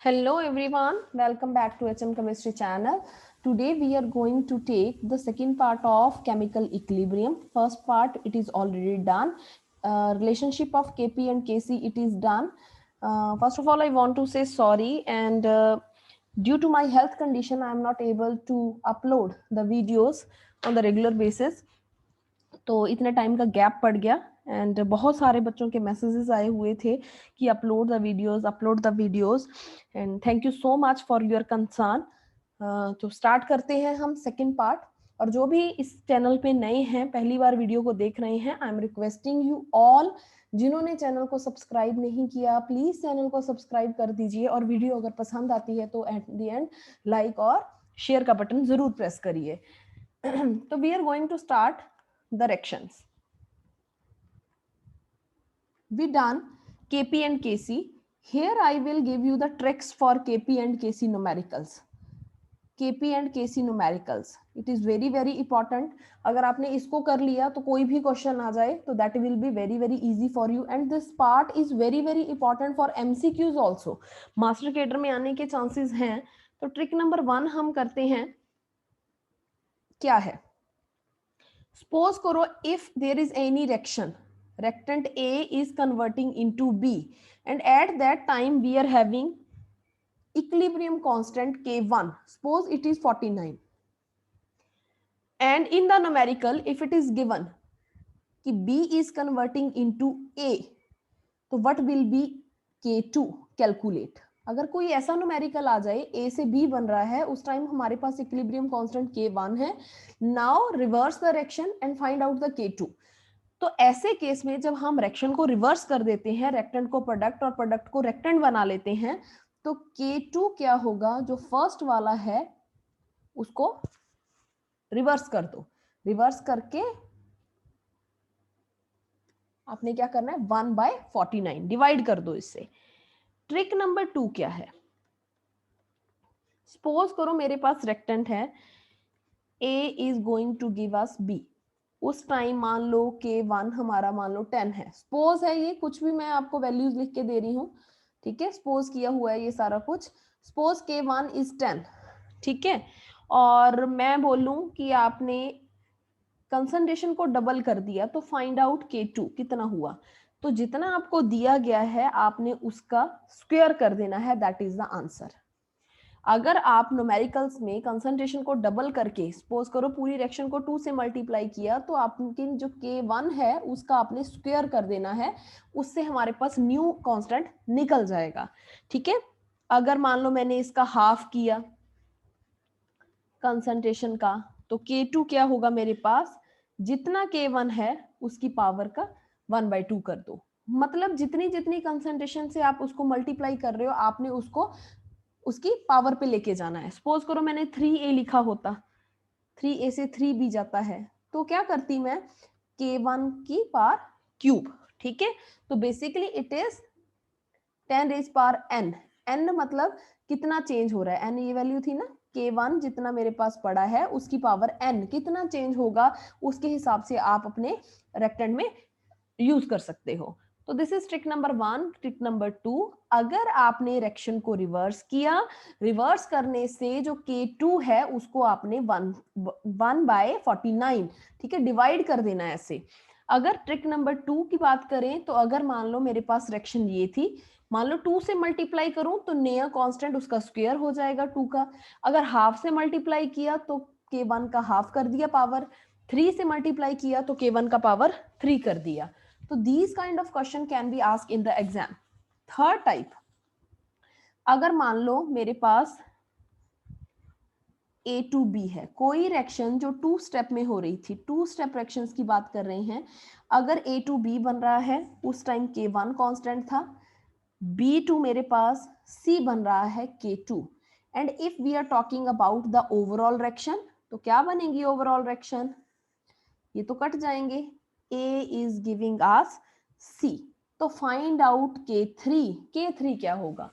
Hello everyone, welcome back to HM Chemistry channel. Today we are going to take the second part of chemical equilibrium. First part it is already done. Relationship of Kp and Kc it is done. First of all I want to say sorry and due to my health condition I am not able to upload the videos on the regular basis. तो इतने time का gap पड़ गया and बहुत सारे बच्चों के messages आए हुए थे कि upload the videos and thank you so much for your concern. तो स्टार्ट करते हैं हम सेकंड पार्ट। और जो भी इस चैनल पे नए हैं, पहली बार वीडियो को देख रहे हैं, I am requesting you all, जिन्होंने चैनल को सब्सक्राइब नहीं किया प्लीज चैनल को सब्सक्राइब कर दीजिए और वीडियो अगर पसंद आती है तो एट द एंड लाइक और शेयर का बटन जरूर प्रेस करिए। तो we are going to start the reactions. We done Kp and Kc. Here I will give you the tricks for Kp and Kc numericals. Kp and Kc numericals. It is very very important. अगर आपने इसको कर लिया तो कोई भी question आ जाए तो that will be very very easy for you and this part is very very important for MCQs also. Master cadre में आने के चांसेस हैं। तो ट्रिक नंबर 1 हम करते हैं, क्या है? Suppose करो if there is any reaction, reactant A is converting into B and at that time we are having equilibrium constant K1. Suppose it is 49 and in the numerical if it is given कि B is converting into A, तो what will be K2? Calculate. अगर कोई ऐसा numerical आ जाए A से B बन रहा है, उस टाइम हमारे पास इक्विलिब्रियम कांस्टेंट K1 है। Now reverse the reaction and find out the K2। तो ऐसे केस में जब हम रिएक्शन को रिवर्स कर देते हैं, रेक्टेंट को प्रोडक्ट और प्रोडक्ट को रेक्टेंट बना लेते हैं, तो K2 क्या होगा? जो फर्स्ट वाला है उसको रिवर्स कर दो। रिवर्स करके आपने क्या करना है? 1/49 डिवाइड कर दो इससे। ट्रिक नंबर 2 क्या है? सपोज करो मेरे पास रेक्टेंट है, A is going to give us B। उस टाइम मान लो K1 हमारा मान लो 10 है। सपोज है, ये कुछ भी मैं आपको वैल्यूज लिख के दे रही हूँ, ठीक है? सपोज किया हुआ है ये सारा कुछ। सपोज K1 इज 10, ठीक है? और मैं बोलूं कि आपने कंसंट्रेशन को डबल कर दिया, तो फाइंड आउट K2 कितना हुआ। तो जितना आपको दिया गया है आपने उसका स्क्वायर कर देना है, दैट इज द आंसर। अगर आप न्यूमेरिकल्स में कंसंट्रेशन को डबल करके सपोज करो पूरी रिएक्शन को 2 से मल्टीप्लाई किया, तो आपके जो K1 है उसका आपने स्क्वायर कर देना है, उससे हमारे पास न्यू कांस्टेंट निकल जाएगा, ठीक है? अगर मान लो मैंने इसका हाफ किया कंसंट्रेशन का, तो K2 क्या होगा मेरे पास? जितना K1 है उसकी पावर का 1/2 कर दो। मतलब जितनी जितनी कंसंट्रेशन से आप उसको मल्टीप्लाई कर रहे हो आपने उसको उसकी पावर पे लेके जाना है। सपोज करो मैंने 3A लिखा होता, 3A से 3B जाता है, तो क्या करती मैं? K1 की पावर क्यूब, ठीक है? तो basically it is 10 raise power n। n मतलब कितना चेंज हो रहा है, n ये वैल्यू थी ना, K1 जितना मेरे पास पड़ा है उसकी पावर n कितना चेंज होगा, उसके हिसाब से आप अपने रेक्टेंट में यूज कर सकते हो। तो this is trick number 1। Trick number 2, अगर आपने रिएक्शन को रिवर्स किया, रिवर्स करने से जो K2 है उसको आपने 1/49, ठीक है, डिवाइड कर देना है ऐसे। अगर ट्रिक नंबर 2 की बात करें तो अगर मान लो मेरे पास रिएक्शन ये थी, मान लो 2 से मल्टीप्लाई करूं तो नया कांस्टेंट उसका स्क्वायर हो जाएगा 2 का। अगर हाफ से मल्टीप्लाई किया तो K1 का हाफ कर दिया पावर, 3 से मल्टीप्लाई किया तो K1 का पावर 3 कर दिया। तो these kind of question can be asked in the exam. Third type, अगर मान लो मेरे पास A to B है, कोई रिएक्शन जो 2 स्टेप में हो रही थी, 2 स्टेप रिएक्शंस की बात कर रहे हैं। अगर A to B बन रहा है उस टाइम K1 कांस्टेंट था, B to मेरे पास C बन रहा है K2 and if we are talking about the overall reaction, तो क्या बनेगी ओवरऑल रिएक्शन? ये तो कट जाएंगे, A is giving us C, तो फाइंड आउट K3। K3 क्या होगा?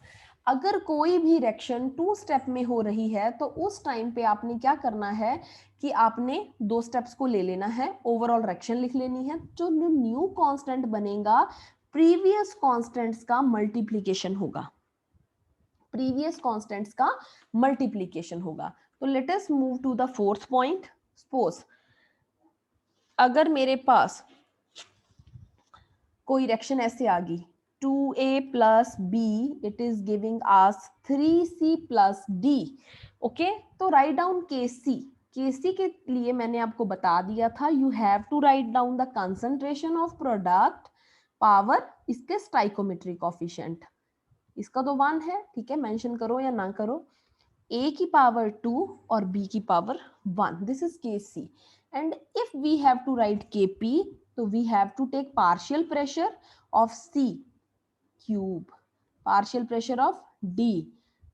अगर कोई भी रिएक्शन 2 स्टेप में हो रही है तो उस टाइम पे आपने क्या करना है कि आपने 2 स्टेप्स को ले लेना है, ओवरऑल रिएक्शन लिख लेनी है। जो न्यू कांस्टेंट बनेगा प्रीवियस कांस्टेंट्स का मल्टीप्लिकेशन होगा, प्रीवियस कांस्टेंट्स का मल्टीप्लीकेशन होगा। तो let us move to the fourth point. Suppose अगर मेरे पास कोई रिएक्शन ऐसे आ गई 2a plus b it is giving us 3c plus d। Okay, तो राइट डाउन kc। kc के लिए मैंने आपको बता दिया था you have to write down the concentration of product power इसके स्टाइकोमेट्री कोफिशिएंट। इसका तो 1 है, ठीक है, मेंशन करो या ना करो। a की पावर 2 और b की power 1, this is kc। And if we have to write kp, तो we have to take partial pressure of c cube, partial pressure of d,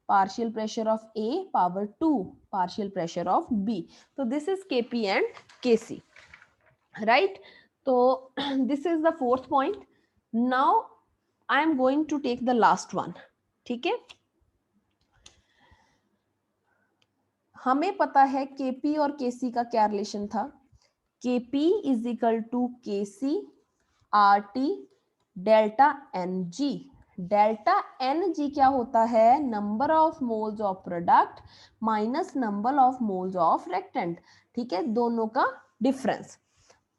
partial pressure of a power 2, partial pressure of b। तो this is kp and kc, right. तो this is the fourth point. Now I am going to take the last one, ठीक है। हमें पता है kp और kc का क्या रिलेशन था। kp is equal to kc RT delta NG। Delta NG क्या होता है, number of moles of product minus number of moles of reactant, ठीक है, दोनों का डिफरेंस।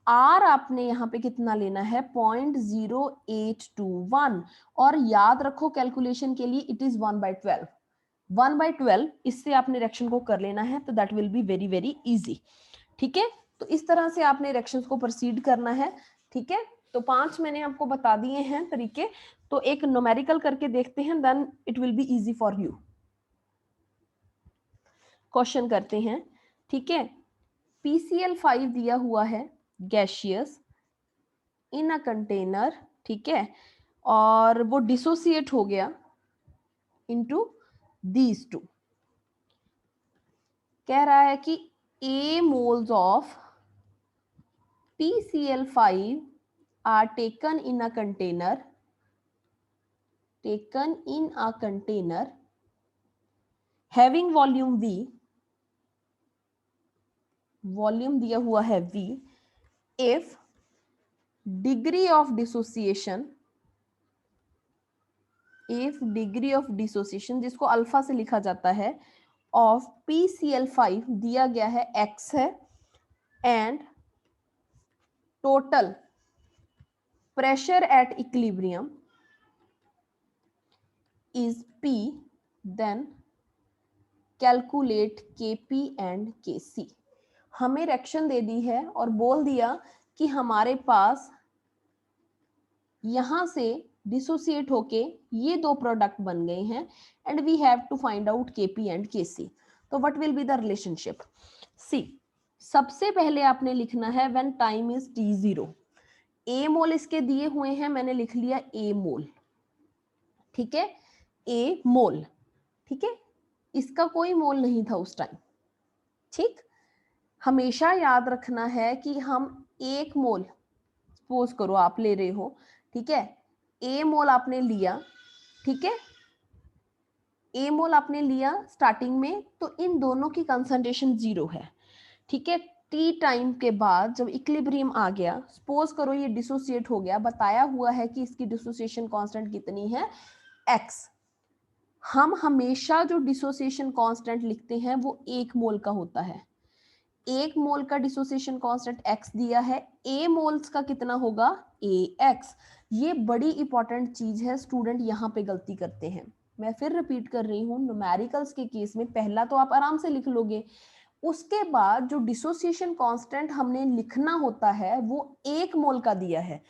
R आपने यहाँ पे कितना लेना है 0.0821, और याद रखो कैलकुलेशन के लिए इट इज 1/12। 1/12 इससे आपने रिएक्शन को कर लेना है, तो that will be very very easy, ठीक है। तो इस तरह से आपने रिएक्शंस को प्रोसीड करना है, ठीक है। तो 5 मैंने आपको बता दिए हैं तरीके, तो एक न्यूमेरिकल करके देखते हैं, then it will be easy for you. Question करते हैं, ठीक है। PCl5 दिया हुआ है गैसियस इन अ कंटेनर, ठीक है, और वो डिसोसिएट हो गया इनटू दीज टू। कह रहा है कि A moles of PCl5 are taken in a container, having volume V, volume दिया हुआ है V, if degree of dissociation जिसको अल्फा से लिखा जाता है of PCl5 दिया गया है X है, and total pressure at equilibrium is P, then calculate Kp and Kc। हमें रिएक्शन दे दी है और बोल दिया कि हमारे पास यहां से डिसोसिएट होके ये दो प्रोडक्ट बन गए हैं, and we have to find out Kp and Kc। तो what will be the relationship, see सबसे पहले आपने लिखना है when time is t0। A mole इसके दिए हुए हैं, मैंने लिख लिया A मोल, ठीक है, A मोल, ठीक है, इसका कोई मोल नहीं था उस टाइम, ठीक। हमेशा याद रखना है कि हम 1 मोल, सपोज करो आप ले रहे हो, ठीक है, A मोल आपने लिया, ठीक है, A मोल आपने लिया स्टार्टिंग में, तो इन दोनों की कंसंट्रेशन 0 है, ठीक है। T टाइम के बाद जब इक्विलिब्रियम आ गया, सपोज करो ये डिसोसिएट हो गया, बताया हुआ है कि इसकी डिसोसिएशन कांस्टेंट कितनी है X। हम हमेशा जो डिसोसिएशन कांस्टेंट लिखते हैं वो 1 मोल का होता है। 1 मोल का डिसोसिएशन कांस्टेंट X दिया है, A मोल्स का कितना होगा AX। ये बड़ी इंपॉर्टेंट चीज है, स्टूडेंट यहाँ पे गलती करते हैं। मैं फिर रिपीट कर रही हूँ, न्यूमेरिकल्स के केस में पहला तो आप आराम से लिख लोगे, उसके बाद जो डिसोसिएशन कांस्टेंट हमने लिखना होता है वो 1 मोल का दिया है।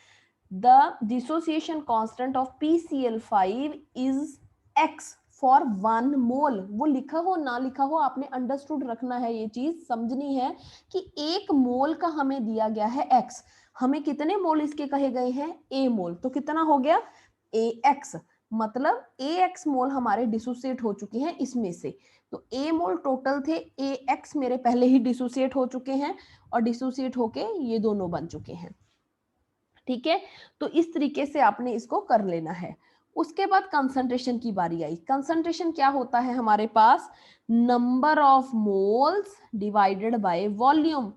The dissociation constant of PCl5 is X for 1 मोल। वो लिखा हो ना लिखा हो, आपने अंडरस्टूड रखना है, ये चीज समझनी है कि 1 मोल का हमें दिया गया है X। हमें कितने मोल इसके कहे गए हैं A मोल, तो कितना हो गया AX, मतलब AX मोल हमारे डिसोसिएट हो चुके हैं इसमें से। तो A मोल टोटल थे, AX मेरे पहले ही डिसोसिएट हो चुके हैं, और डिसोसिएट होके ये दोनों बन चुके हैं, ठीक है। तो इस तरीके से आपने इसको कर लेना है। उसके बाद कंसंट्रेशन की बारी आई। कंसंट्रेशन क्या होता है हमारे पास, number of moles divided by volume.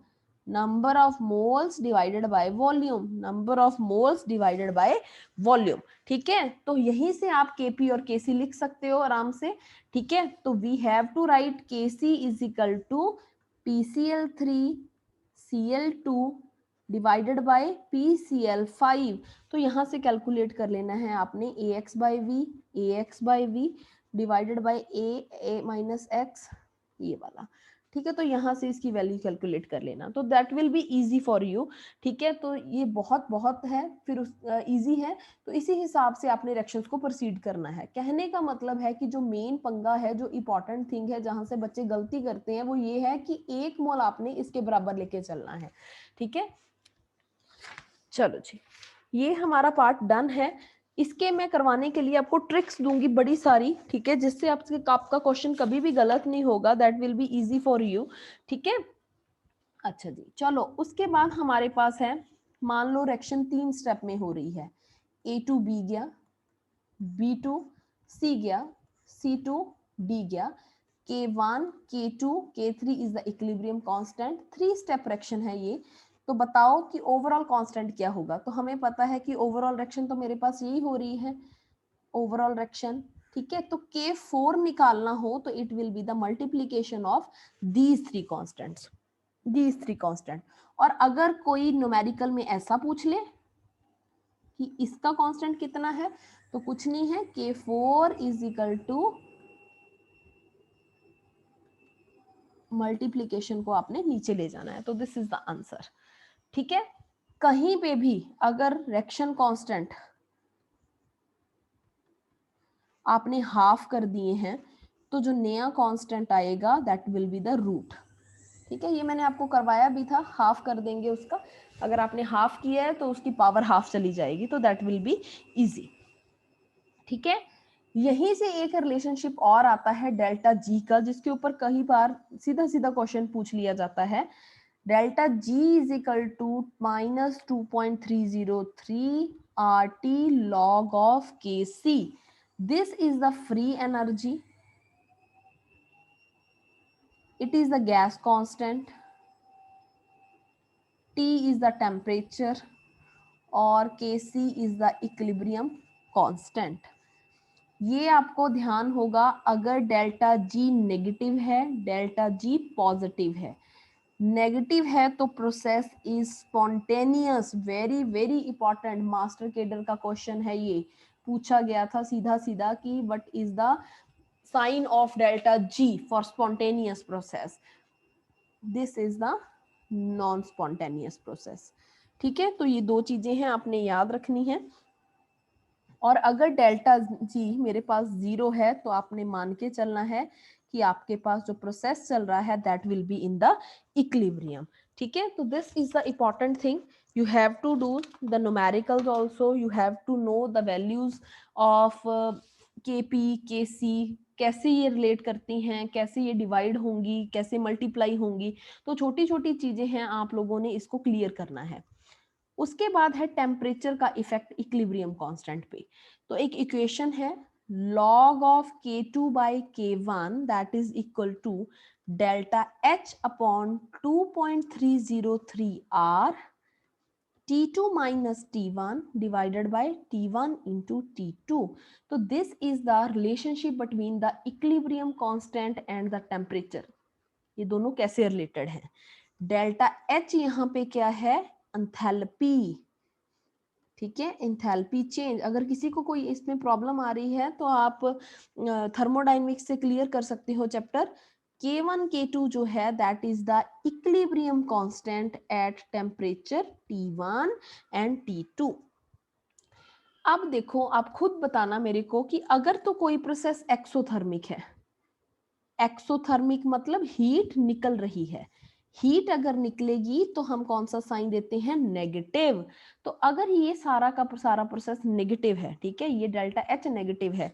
Number of moles divided by volume, number of moles divided by volume. ठीक है, तो यहीं से आप Kp और Kc लिख सकते हो आराम से। ठीक है, तो we have to write Kc is equal to PCl3 Cl2 divided by PCl5। तो यहां से कैलकुलेट कर लेना है आपने AX by V divided by A minus X, ये वाला। ठीक है, तो यहाँ से इसकी वैल्यू कैलकुलेट कर लेना, तो that will be easy for you. ठीक है, तो ये बहुत बहुत है, फिर इजी है, तो इसी हिसाब से आपने रिएक्शंस को प्रोसीड करना है। कहने का मतलब है कि जो मेन पंगा है, जो इंपॉर्टेंट थिंग है, जहां से बच्चे गलती करते हैं, वो ये है कि 1 मोल आपने इसके बराबर लेके चलना है। ठीक है, चलो जी, ये हमारा पार्ट डन है। इसके मैं करवाने के लिए आपको ट्रिक्स दूंगी बड़ी सारी। ठीक है, जिससे आपका क्वेश्चन कभी भी गलत नहीं होगा, that will be easy for you. ठीक है, अच्छा जी, चलो उसके बाद हमारे पास है, मान लो रिएक्शन 3 स्टेप में हो रही है। A2 B गया, B2 C गया, C2 D गया, K1 K2 K3 is the equilibrium constant. 3 step reaction है ये। तो बताओ कि ओवरऑल कांस्टेंट क्या होगा। तो हमें पता है कि ओवरऑल रिएक्शन तो मेरे पास यही हो रही है, ओवरऑल रिएक्शन। ठीक है, तो K4 निकालना हो तो it will be the multiplication of these 3 constants, these 3 constant. और अगर कोई न्यूमेरिकल में ऐसा पूछ ले कि इसका कांस्टेंट कितना है, तो कुछ नहीं है, K4 is equal to multiplication को आपने नीचे ले जाना है, तो दिस इज द आंसर। ठीक है, कहीं पे भी अगर रिएक्शन कांस्टेंट आपने हाफ कर दिए हैं, तो जो नया कांस्टेंट आएगा that will be the root. ठीक है, ये मैंने आपको करवाया भी था, हाफ कर देंगे उसका। अगर आपने हाफ किया है तो उसकी पावर हाफ चली जाएगी, तो दैट विल बी इजी। ठीक है, यहीं से एक रिलेशनशिप और आता है डेल्टा जी का, जिसके ऊपर कई बार सीधा सीधा क्वेश्चन पूछ लिया जाता है। Delta G is equal to minus 2.303 RT log of Kc. This is the free energy. It is the gas constant. T is the temperature और Kc is the equilibrium constant. ये आपको ध्यान होगा, अगर डेल्टा जी नेगेटिव है, delta G positive है। Negative है तो process is spontaneous. Very very important, master cadre का क्वेश्चन है ये, पूछा गया था सीधा सीधा कि what is the sign of delta G for spontaneous process. This is the non spontaneous process. ठीक है, तो ये 2 चीजें हैं आपने याद रखनी है। और अगर डेल्टा जी मेरे पास 0 है, तो आपने मान के चलना है कि आपके पास जो प्रोसेस चल रहा है that will be in the equilibrium. ठीक है, तो this is the important thing, you have to do the numericals also, you have to know the values of Kp Kc, कैसे ये रिलेट करती हैं, कैसे ये डिवाइड होंगी, कैसे मल्टीप्लाई होंगी। तो छोटी छोटी चीजें हैं, आप लोगों ने इसको क्लियर करना है। उसके बाद है टेम्परेचर का इफेक्ट इक्विलिब्रियम कांस्टेंट पे। तो एक इक्वेशन है, log of K2 by K1 that is equal to delta H upon 2.303 R T2 minus T1 divided by T1 into T2. तो this is the relationship between the equilibrium constant and the temperature. ये दोनों कैसे related हैं। Delta H यहाँ पे क्या है, enthalpy. ठीक है, एंथैल्पी चेंज। अगर किसी को कोई इसमें प्रॉब्लम आ रही है तो आप थर्मोडायनेमिक्स से क्लियर कर सकते हो चैप्टर। K1 K2 जो है that is the equilibrium constant at temperature T1 and T2। अब देखो, आप खुद बताना मेरे को कि अगर तो कोई प्रोसेस एक्सोथर्मिक है, एक्सोथर्मिक मतलब हीट निकल रही है, हीट अगर निकलेगी तो हम कौन सा साइन देते हैं, नेगेटिव। तो अगर ये सारा का सारा प्रोसेस नेगेटिव है, ठीक है, ये डेल्टा एच नेगेटिव है,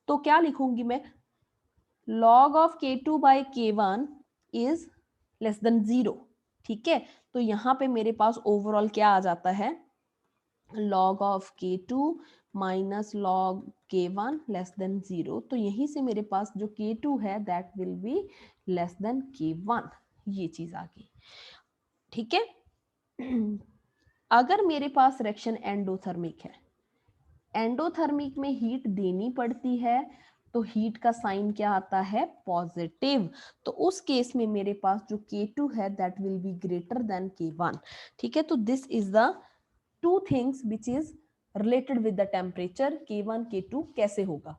तो क्या लिखूंगी मैं, log of K2 by K1 is less than 0। ठीक है, तो यहाँ पे मेरे पास ओवरऑल क्या आ जाता है, log of K2 minus log K1 less than 0। तो यहीं से मेरे पास जो K2 है that will be less than K1, ये चीज आ गई। ठीक है। अगर मेरे पास रिएक्शन एंडोथर्मिक है, एंडोथर्मिक में हीट देनी पड़ती है, तो हीट का साइन क्या आता है, पॉजिटिव। तो उस केस में मेरे पास जो K2 है that will be greater than K1। ठीक है, तो this is the two things which is related with the temperature. K1 K2 कैसे होगा।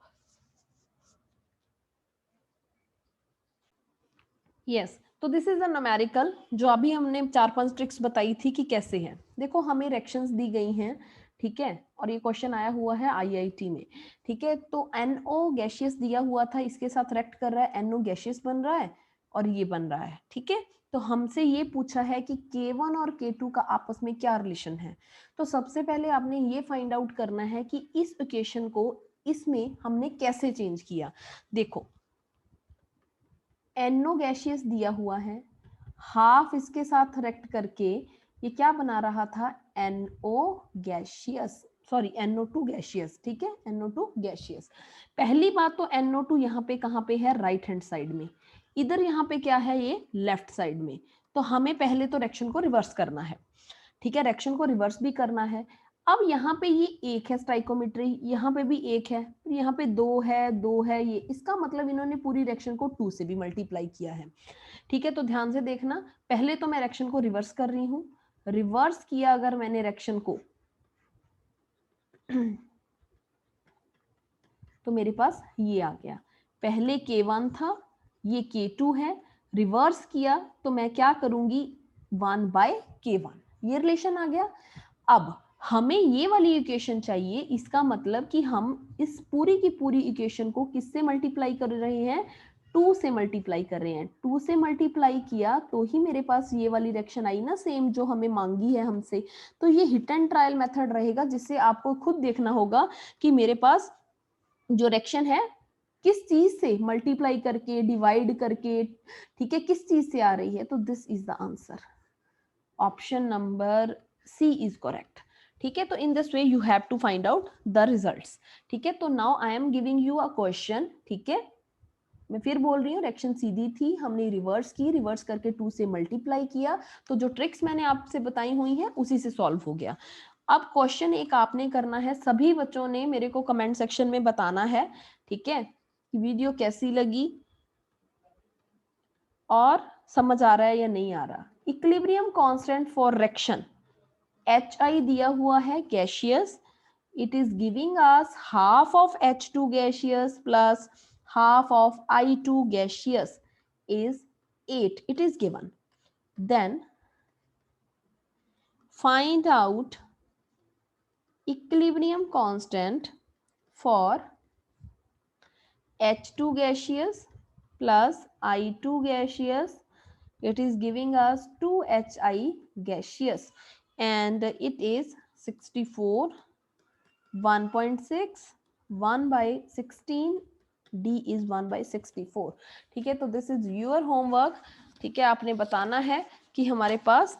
यस, तो दिस इज अ न्यूमेरिकल, जो अभी हमने 4-5 ट्रिक्स बताई थी कि कैसे है। देखो हमें रिएक्शंस दी गई हैं, ठीक है, और ये क्वेश्चन आया हुआ है आईआईटी में। ठीक है, तो NO गैशियस दिया हुआ था, इसके साथ रिएक्ट कर रहा है, NO गैशियस बन रहा है और ये बन रहा है। ठीक है, तो हमसे ये पूछा है कि K1 और K2 का आपस में क्या रिलेशन है। तो सबसे पहले आपने ये फाइंड आउट करना है कि इस इक्वेशन को इसमें हमने कैसे चेंज किया। देखो NO गैशियस दिया हुआ है, हाफ इसके साथ रेक्ट करके ये क्या बना रहा था, NO gaseous, sorry NO2 gaseous. ठीक है, NO2 गैशियस। पहली बात तो NO2 यहाँ पे कहाँ पे है, राइट हैंड साइड में, इधर यहाँ पे क्या है, ये लेफ्ट साइड में। तो हमें पहले तो रिएक्शन को रिवर्स करना है। ठीक है, रिएक्शन को रिवर्स भी करना है। अब यहाँ पे ये एक है स्टाइकोमेट्री, यहाँ पे भी एक है, यहाँ पे दो है, दो है, ये इसका मतलब इन्होंने पूरी रिएक्शन को 2 से भी मल्टीप्लाई किया है। ठीक है, तो ध्यान से देखना, पहले तो मैं रिएक्शन को रिवर्स कर रही हूँ। रिवर्स किया अगर मैंने रिएक्शन को तो मेरे पास ये आ गया, पहले K1 था, ये K2 है, रिवर्स किया तो मैं क्या करूंगी, 1/K1, ये रिलेशन आ गया। अब हमें ये वाली इक्वेशन चाहिए, इसका मतलब कि हम इस पूरी की पूरी इक्वेशन को किससे मल्टीप्लाई कर रहे हैं, 2 से मल्टीप्लाई कर रहे हैं। 2 से मल्टीप्लाई किया तो ही मेरे पास ये वाली रिएक्शन आई ना, सेम जो हमें मांगी है हमसे। तो ये हिट एंड ट्रायल मेथड रहेगा, जिससे आपको खुद देखना होगा कि मेरे पास जो रिएक्शन है किस चीज से मल्टीप्लाई करके, डिवाइड करके, ठीक है, किस चीज से आ रही है। तो this is the answer, option number C is correct. ठीक है, तो in this way you have to find out the results. ठीक है, तो now I am giving you a question. ठीक है, मैं फिर बोल रही हूँ, रिएक्शन सीधी थी, हमने रिवर्स की, रिवर्स करके 2 से मल्टीप्लाई किया, तो जो ट्रिक्स मैंने आपसे बताई हुई हैं उसी से सॉल्व हो गया। अब क्वेश्चन एक आपने करना है, सभी बच्चों ने मेरे को कमेंट सेक्शन में बताना है, ठीक है, कि वीडियो कैसी लगी और समझ आ रहा है या नहीं आ रहा। Equilibrium constant for reaction HI दिया हुआ है gaseous, it is giving us half of H2 gaseous plus half of I2 gaseous is 8, it is given. Then find out equilibrium constant for H2 gaseous plus I2 gaseous, it is giving us 2HI gaseous and it is 64, 1.6, 1/16, D is 1/64। ठीक है, तो this is your homework. ठीक है, आपने बताना है कि हमारे पास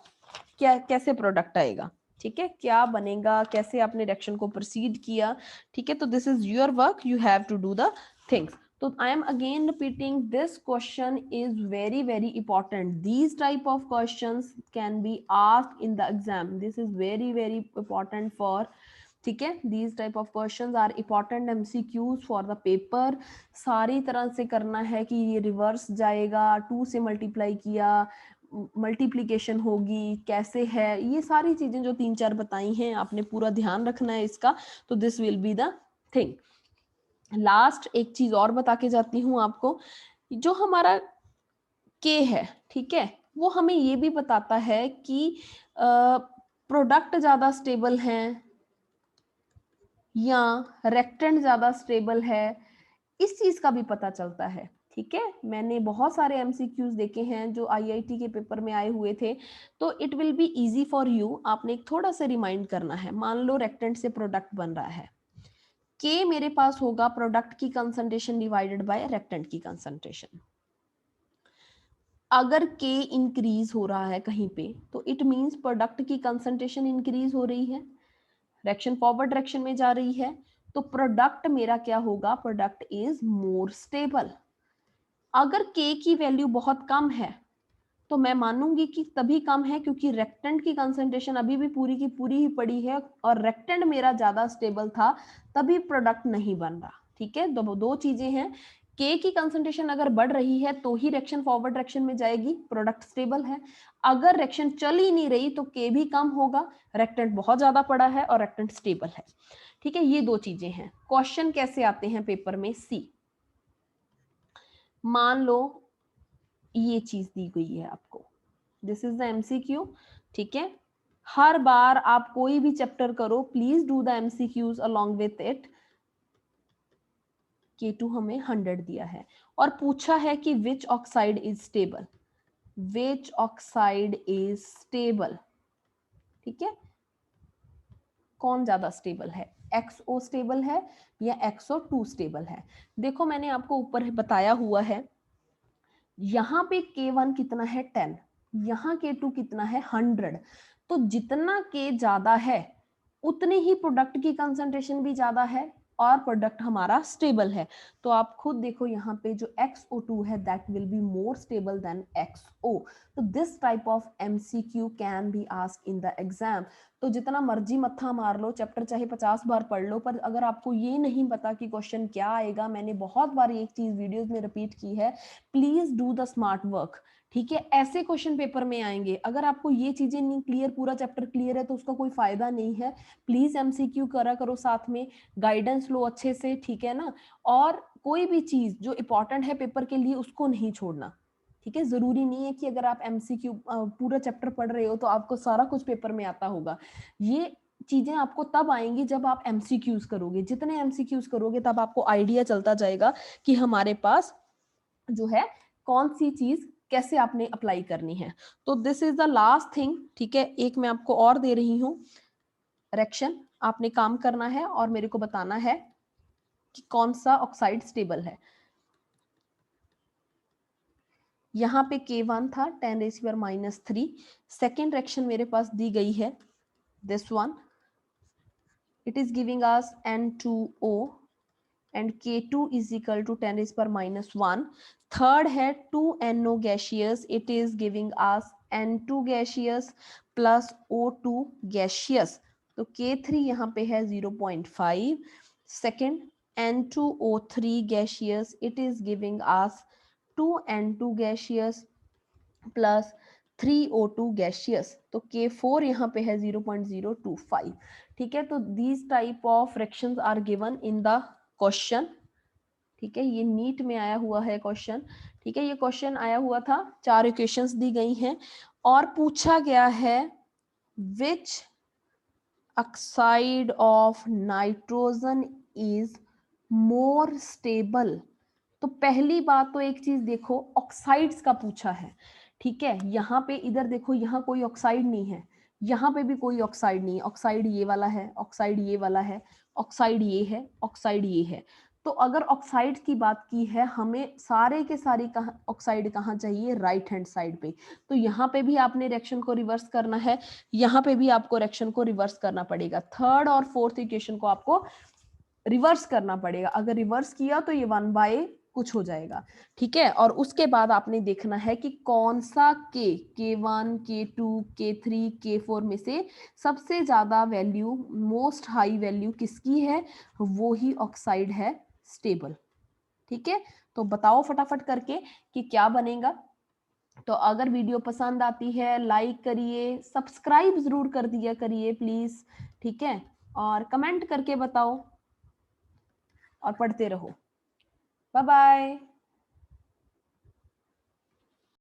क्या कैसे प्रोडक्ट आएगा, ठीक है, क्या बनेगा, कैसे आपने रिएक्शन को प्रोसीड किया। ठीक है, तो this is your work, you have to do the things. तो I am again repeating, this question is very very important, these type of questions can be asked in the exam, this is very very important for, ठीक है, these type of questions are important MCQs for the paper. सारी तरह से करना है कि ये reverse जाएगा, 2 से मल्टीप्लाई किया, मल्टीप्लीकेशन होगी, कैसे है, ये सारी चीजें जो 3-4 बताई हैं आपने पूरा ध्यान रखना है इसका। तो this will be the thing. Last एक चीज और बता के जाती हूँ आपको, जो हमारा के है, ठीक है, वो हमें ये भी बताता है कि प्रोडक्ट ज्यादा स्टेबल हैं या रेक्टेंट ज्यादा स्टेबल है, इस चीज का भी पता चलता है। ठीक है, मैंने बहुत सारे MCQs देखे हैं जो IIT के पेपर में आए हुए थे, तो it will be easy for you. आपने थोड़ा सा रिमाइंड करना है, मान लो रेक्टेंट से प्रोडक्ट बन रहा है, के मेरे पास होगा प्रोडक्ट की कंसंट्रेशन डिवाइडेड बाय रेक्टेंट की कंसंट्रेशन। अगर के इंक्रीज हो रहा है कहीं पे, तो इट मींस प्रोडक्ट की कंसंट्रेशन इंक्रीज हो रही है, रिएक्शन फॉरवर्ड डायरेक्शन में जा रही है, तो प्रोडक्ट मेरा क्या होगा, प्रोडक्ट इज मोर स्टेबल। अगर के की वैल्यू बहुत कम है तो मैं मानूंगी कि तभी कम है क्योंकि रेक्टेंट की कंसंट्रेशन अभी भी पूरी की पूरी ही पड़ी है और रेक्टेंट मेरा ज्यादा स्टेबल था, तभी प्रोडक्ट नहीं बन रहा। ठीक है, दो चीजें हैं, के की कंसंट्रेशन अगर बढ़ रही है तो ही रिएक्शन फॉरवर्ड डायरेक्शन में जाएगी, प्रोडक्ट स्टेबल है। अगर रिएक्शन चल ही नहीं रही तो के भी कम होगा, रेक्टेंट बहुत ज्यादा पड़ा है और रेक्टेंट स्टेबल है। ठीक है, ये दो चीजें हैं। क्वेश्चन कैसे आते हैं पेपर में, सी, मान लो ये चीज दी गई है आपको, दिस इज द एमसीक्यू। ठीक है, हर बार आप कोई भी चैप्टर करो, please do the MCQs along with it. K2 हमें 100 दिया है और पूछा है कि विच oxide is stable, which oxide is stable. ठीक है, कौन ज्यादा स्टेबल है, XO स्टेबल है या XO2 स्टेबल है। देखो मैंने आपको ऊपर बताया हुआ है, यहाँ पे K1 कितना है 10, यहाँ K2 कितना है 100। तो जितना K ज्यादा है उतने ही प्रोडक्ट की कंसंट्रेशन भी ज्यादा है और प्रोडक्ट हमारा स्टेबल है। तो आप खुद देखो यहाँ पे जो XO2 है that will be more stable then XO। तो this type of MCQ can be asked in the exam. तो जितना मर्जी मत्था मार लो, चैप्टर चाहे 50 बार पढ़ लो, पर अगर आपको ये नहीं पता कि क्वेश्चन क्या आएगा, मैंने बहुत बार एक चीज वीडियोस में रिपीट की है, please do the smart work. ठीक है, ऐसे क्वेश्चन पेपर में आएंगे। अगर आपको ये चीजें नहीं क्लियर, पूरा चैप्टर क्लियर है तो उसका कोई फायदा नहीं है। प्लीज MCQ करा करो, साथ में गाइडेंस लो अच्छे से, ठीक है ना। और कोई भी चीज जो इंपॉर्टेंट है पेपर के लिए उसको नहीं छोड़ना। ठीक है, जरूरी नहीं है कि अगर आप MCQ पूरा चैप्टर पढ़ रहे हो तो आपको सारा कुछ पेपर में आता होगा। ये चीजें आपको तब आएंगी जब आप MCQs करोगे। जितने MCQs करोगे तब आपको आइडिया चलता जाएगा कि हमारे पास जो है कौन सी चीज कैसे आपने अप्लाई करनी है। तो this is the last thing. ठीक है, एक मैं आपको और दे रही हूँ रिएक्शन, आपने काम करना है और मेरे को बताना है कि कौन सा ऑक्साइड स्टेबल है। यहाँ पे K1 था 10⁻³ सेकेंड रिएक्शन मेरे पास दी गई है this one, it is giving us N2O and K2 is equal to 10⁻⁻1। Third है 2NO gaseous, it is giving us N2 gaseous plus O2 gaseous। तो K3 यहाँ पे है 0.5। Second N2O3 gaseous, it is giving us 2N2 gaseous plus 3O2 gaseous। तो K4 यहाँ पे है 0.025। ठीक है, तो these type of fractions are given in the question. ठीक है, ये नीट में आया हुआ है क्वेश्चन। ठीक है, ये क्वेश्चन आया हुआ था, 4 इक्वेशंस दी गई हैं और पूछा गया है विच oxide of nitrogen is more stable. तो पहली बात तो एक चीज देखो, ऑक्साइड्स का पूछा है। ठीक है, यहाँ पे इधर देखो, यहाँ कोई ऑक्साइड नहीं है, यहाँ पे भी कोई ऑक्साइड नहीं है। ऑक्साइड ये वाला है, ऑक्साइड ये वाला है, ऑक्साइड ये है, ऑक्साइड ये है। तो अगर ऑक्साइड की बात की है, हमें सारे के सारे ऑक्साइड कहाँ चाहिए, राइट हैंड साइड पे। तो यहाँ पे भी आपने रिएक्शन को रिवर्स करना है, यहाँ पे भी आपको रिएक्शन को रिवर्स करना पड़ेगा। थर्ड और फोर्थ इक्वेशन को आपको रिवर्स करना पड़ेगा। अगर रिवर्स किया तो ये 1 by कुछ हो जाएगा। ठीक है, और उसके बाद आपने देखना है कि कौन सा K1, K2, K3, K4 में से सबसे ज्यादा वैल्यू, मोस्ट हाई वैल्यू किसकी है, वो ही ऑक्साइड है स्टेबल। ठीक है, तो बताओ फटाफट करके कि क्या बनेगा। तो अगर वीडियो पसंद आती है लाइक करिए, सब्सक्राइब जरूर कर दिया करिए प्लीज। ठीक है, और कमेंट करके बताओ और पढ़ते रहो। Bye bye.